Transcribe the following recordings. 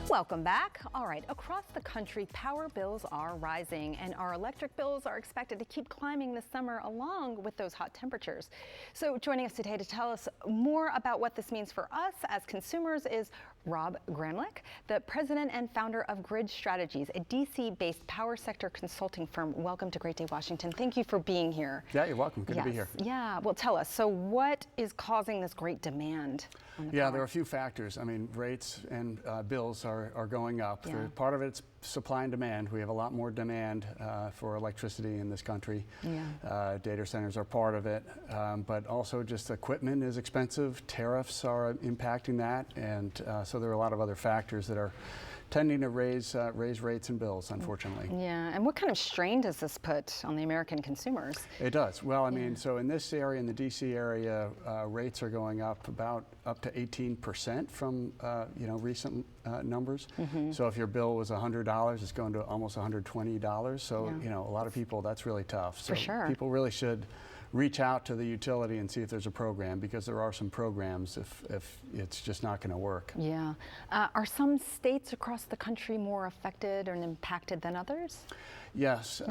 Welcome back. All right, across the country, power bills are rising, and our electric bills are expected to keep climbing this summer along with those hot temperatures. So joining us today to tell us more about what this means for us as consumers is Rob Gramlich, the president and founder of Grid Strategies, a DC-based power sector consulting firm. Welcome to Great Day, Washington. Thank you for being here. Yeah, you're welcome. Good to be here. Yeah, well, tell us, so what is causing this great demand on the power? There are a few factors. I mean, rates and bills are going up. Yeah. Part of it's supply and demand. We have a lot more demand for electricity in this country. Yeah. Data centers are part of it, but also just equipment is expensive. Tariffs are impacting that, and so there are a lot of other factors that are tending to raise rates and bills, unfortunately. Yeah, and what kind of strain does this put on the American consumers? It does. Well, I mean, so in this area, in the DC area, rates are going up up to 18% from recent numbers. Mm-hmm. So if your bill was $100, it's going to almost $120. So a lot of people, that's really tough. So for sure. People really should reach out to the utility and see if there's a program, because there are some programs if it's just not going to work. Yeah. Are some states across the country more affected or impacted than others? Yes,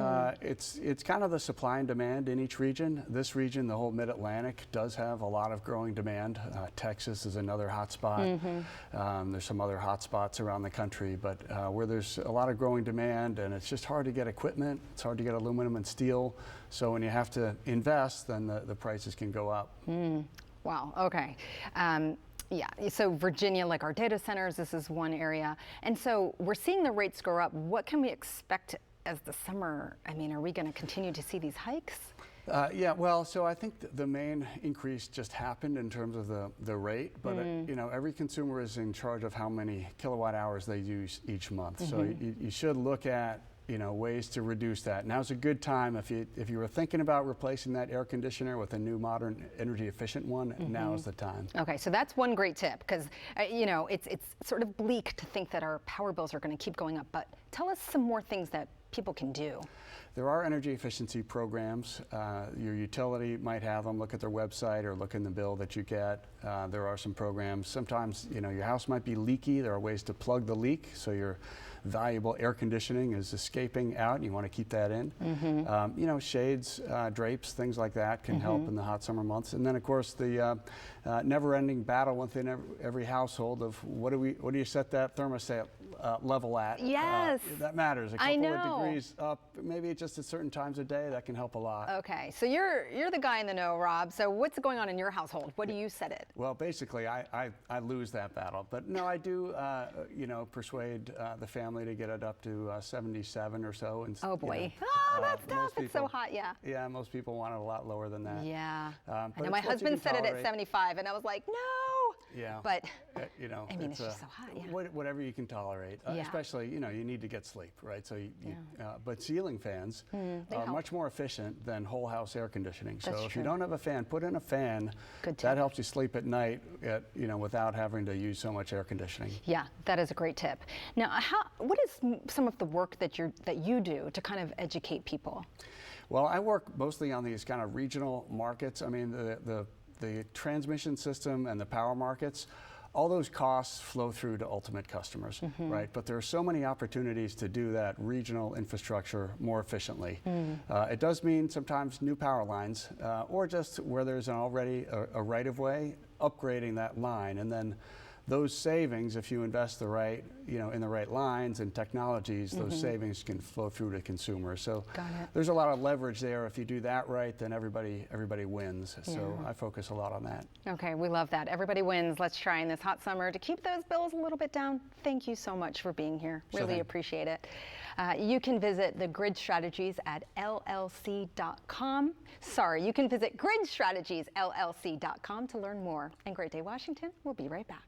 it's kind of the supply and demand in each region. This region, the whole Mid-Atlantic, does have a lot of growing demand. Texas is another hot spot. Mm-hmm. There's some other hot spots around the country, but where there's a lot of growing demand, and it's just hard to get equipment, it's hard to get aluminum and steel. So when you have to invest, then the prices can go up. Wow, okay. Yeah, so Virginia, like our data centers, this is one area. And so we're seeing the rates go up. What can we expect as the summer? I mean, are we going to continue to see these hikes? Yeah, well, so I think the main increase just happened in terms of the rate, but every consumer is in charge of how many kilowatt hours they use each month. So you should look at ways to reduce that. Now's a good time if you were thinking about replacing that air conditioner with a new modern energy efficient one. Now is the time. Okay, so that's one great tip, because it's sort of bleak to think that our power bills are going to keep going up. But tell us some more things that people can do. There are energy efficiency programs. Your utility might have them. Look at their website or look in the bill that you get. There are some programs. Sometimes your house might be leaky. There are ways to plug the leak so your valuable air conditioning is escaping out and you want to keep that in. Shades, drapes, things like that can help in the hot summer months. And then of course the never-ending battle within every household of what do you set that thermostat level at? Yes. That matters. A couple of degrees up, maybe just at certain times of day, that can help a lot. Okay, so you're the guy in the know, Rob. So what's going on in your household? What do you set it? Well, basically, I lose that battle. But no, I do, persuade the family to get it up to 77 or so. And, oh boy, that's tough. It's so hot, yeah. Yeah, most people want it a lot lower than that. Yeah. I know my husband set it at 75, and I was like, no. Yeah. But I mean, it's just so hot. Yeah. Whatever you can tolerate. Especially, you need to get sleep, right? So, but ceiling fans are much more efficient than whole house air conditioning. So if you don't have a fan, put in a fan. Good tip. That helps you sleep at night, without having to use so much air conditioning. Yeah, that is a great tip. Now, what is some of the work that you do to kind of educate people? Well, I work mostly on these kind of regional markets. I mean, the transmission system and the power markets, all those costs flow through to ultimate customers, right? But there are so many opportunities to do that regional infrastructure more efficiently. It does mean sometimes new power lines, or just where there's already a right-of-way, upgrading that line, and then those savings, if you invest in the right lines and technologies, those savings can flow through to consumers. So there's a lot of leverage there. If you do that right, then everybody wins. Yeah. So I focus a lot on that. Okay, we love that. Everybody wins. Let's try in this hot summer to keep those bills a little bit down. Thank you so much for being here. Really appreciate it. You can visit the Grid Strategies at llc.com. You can visit gridstrategiesllc.com to learn more. And Great Day, Washington, we'll be right back.